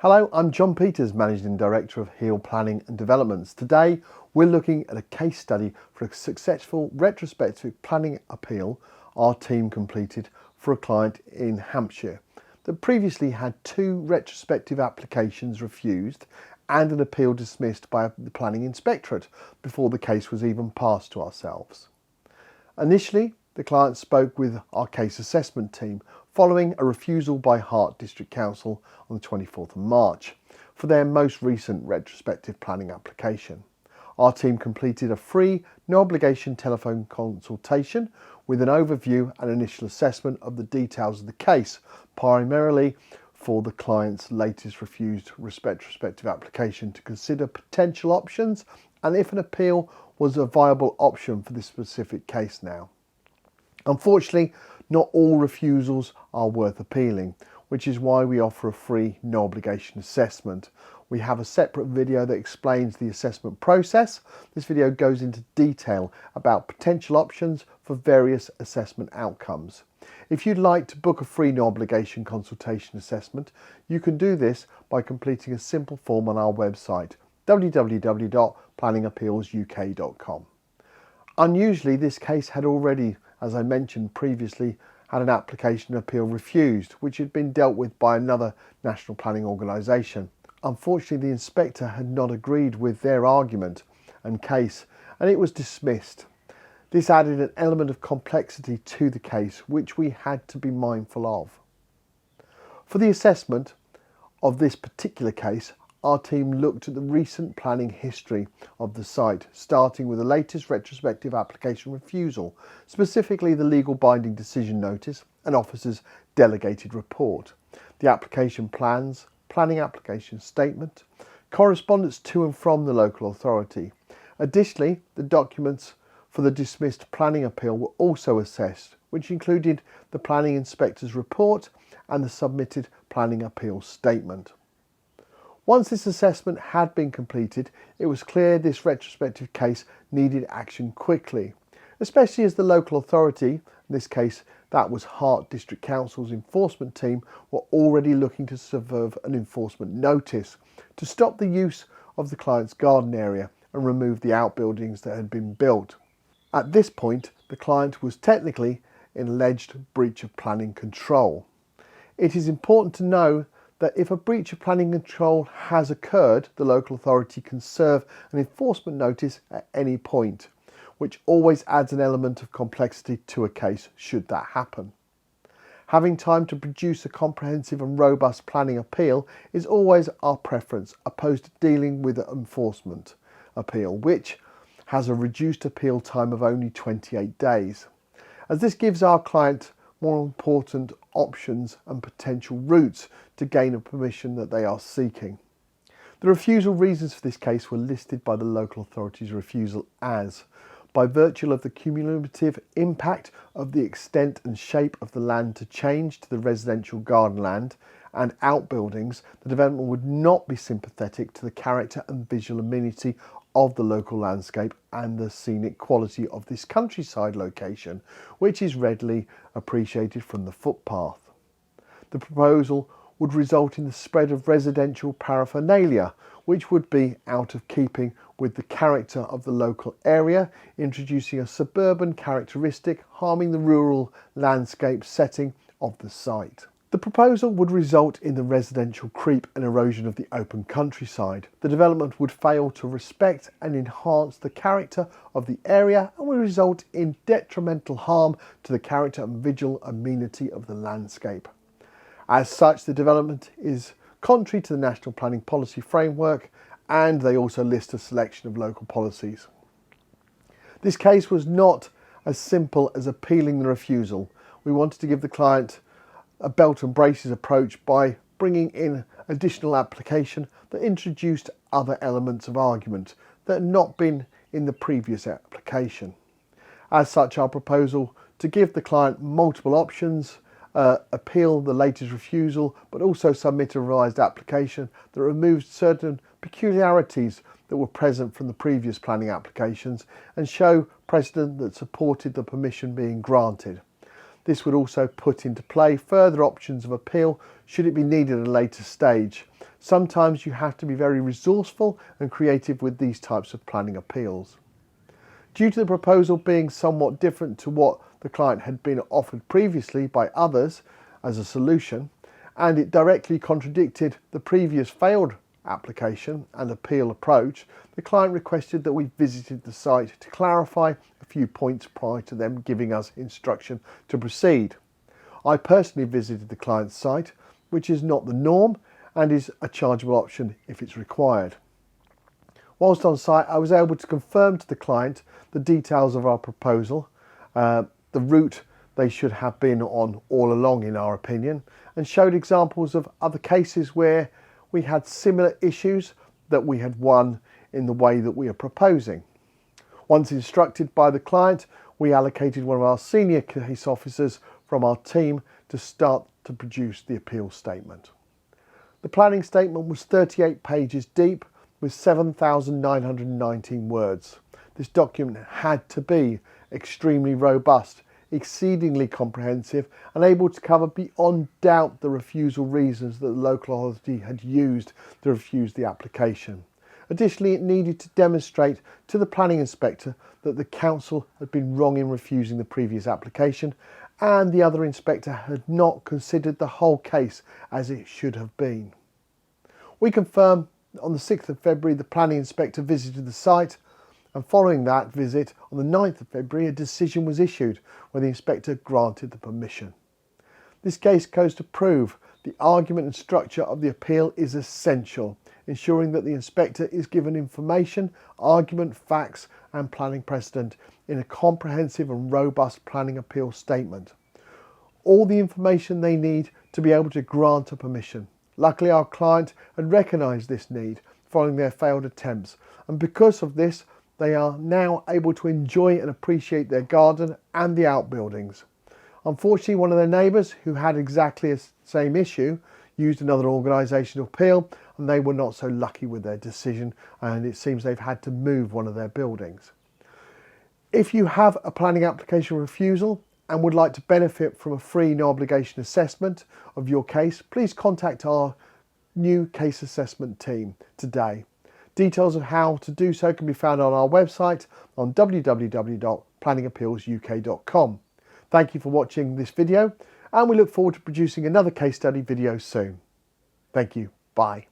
Hello, I'm John Peters, Managing Director of Heal Planning and Developments. Today we're looking at a case study for a successful retrospective planning appeal our team completed for a client in Hampshire that previously had 2 retrospective applications refused and an appeal dismissed by the Planning Inspectorate before the case was even passed to ourselves. Initially, the client spoke with our case assessment team following a refusal by Hart District Council on the 24th of March for their most recent retrospective planning application. Our team completed a free, no obligation telephone consultation with an overview and initial assessment of the details of the case, primarily for the client's latest refused retrospective application to consider potential options and if an appeal was a viable option for this specific case now. Unfortunately, not all refusals are worth appealing, which is why we offer a free, no obligation assessment. We have a separate video that explains the assessment process. This video goes into detail about potential options for various assessment outcomes. If you'd like to book a free, no obligation consultation assessment, you can do this by completing a simple form on our website, www.planningappealsuk.com. Unusually, this case had already, as I mentioned previously, had an application appeal refused, which had been dealt with by another national planning organisation. Unfortunately, the inspector had not agreed with their argument and case, and it was dismissed. This added an element of complexity to the case, which we had to be mindful of. For the assessment of this particular case, our team looked at the recent planning history of the site, starting with the latest retrospective application refusal, specifically the legal binding decision notice and officer's delegated report, the application plans, planning application statement, correspondence to and from the local authority. Additionally, the documents for the dismissed planning appeal were also assessed, which included the planning inspector's report and the submitted planning appeal statement. Once this assessment had been completed, it was clear this retrospective case needed action quickly, especially as the local authority, in this case that was Hart District Council's enforcement team, were already looking to serve an enforcement notice to stop the use of the client's garden area and remove the outbuildings that had been built. At this point, the client was technically in alleged breach of planning control. It is important to know that if a breach of planning control has occurred, the local authority can serve an enforcement notice at any point, which always adds an element of complexity to a case should that happen. Having time to produce a comprehensive and robust planning appeal is always our preference, opposed to dealing with an enforcement appeal, which has a reduced appeal time of only 28 days, as this gives our client more important options and potential routes to gain a permission that they are seeking. The refusal reasons for this case were listed by the local authority's refusal as, by virtue of the cumulative impact of the extent and shape of the land to change to the residential garden land and outbuildings, the development would not be sympathetic to the character and visual amenity of the local landscape and the scenic quality of this countryside location, which is readily appreciated from the footpath. The proposal would result in the spread of residential paraphernalia, which would be out of keeping with the character of the local area, introducing a suburban characteristic, harming the rural landscape setting of the site. The proposal would result in the residential creep and erosion of the open countryside. The development would fail to respect and enhance the character of the area and would result in detrimental harm to the character and visual amenity of the landscape. As such, the development is contrary to the National Planning Policy Framework, and they also list a selection of local policies. This case was not as simple as appealing the refusal. We wanted to give the client a belt and braces approach by bringing in additional application that introduced other elements of argument that had not been in the previous application. As such, our proposal to give the client multiple options, appeal the latest refusal, but also submit a revised application that removed certain peculiarities that were present from the previous planning applications and show precedent that supported the permission being granted. This would also put into play further options of appeal should it be needed at a later stage, Sometimes you have to be very resourceful and creative with these types of planning appeals. Due to the proposal being somewhat different to what the client had been offered previously by others as a solution, and it directly contradicted the previous failed application and appeal approach, the client requested that we visited the site to clarify a few points prior to them giving us instruction to proceed. I personally visited the client's site, which is not the norm and is a chargeable option if it's required. Whilst on site, I was able to confirm to the client the details of our proposal, the route they should have been on all along in our opinion, and showed examples of other cases where we had similar issues that we had won in the way that we are proposing. Once instructed by the client, we allocated one of our senior case officers from our team to start to produce the appeal statement. The planning statement was 38 pages deep with 7,919 words. This document had to be extremely robust, exceedingly comprehensive and able to cover beyond doubt the refusal reasons that the local authority had used to refuse the application. Additionally, it needed to demonstrate to the planning inspector that the council had been wrong in refusing the previous application and the other inspector had not considered the whole case as it should have been. We confirm that on the 6th of February the planning inspector visited the site, and following that visit on the 9th of February a decision was issued where the inspector granted the permission. This case goes to prove the argument and structure of the appeal is essential, ensuring that the inspector is given information, argument, facts and planning precedent in a comprehensive and robust planning appeal statement. All the information they need to be able to grant a permission. Luckily, our client had recognised this need following their failed attempts, and because of this they are now able to enjoy and appreciate their garden and the outbuildings. Unfortunately, one of their neighbours who had exactly the same issue used another organisation to appeal, and they were not so lucky with their decision, and it seems they've had to move one of their buildings. If you have a planning application refusal and would like to benefit from a free no obligation assessment of your case, please contact our new case assessment team today. Details of how to do so can be found on our website on www.planningappealsuk.com. Thank you for watching this video, and we look forward to producing another case study video soon. Thank you. Bye.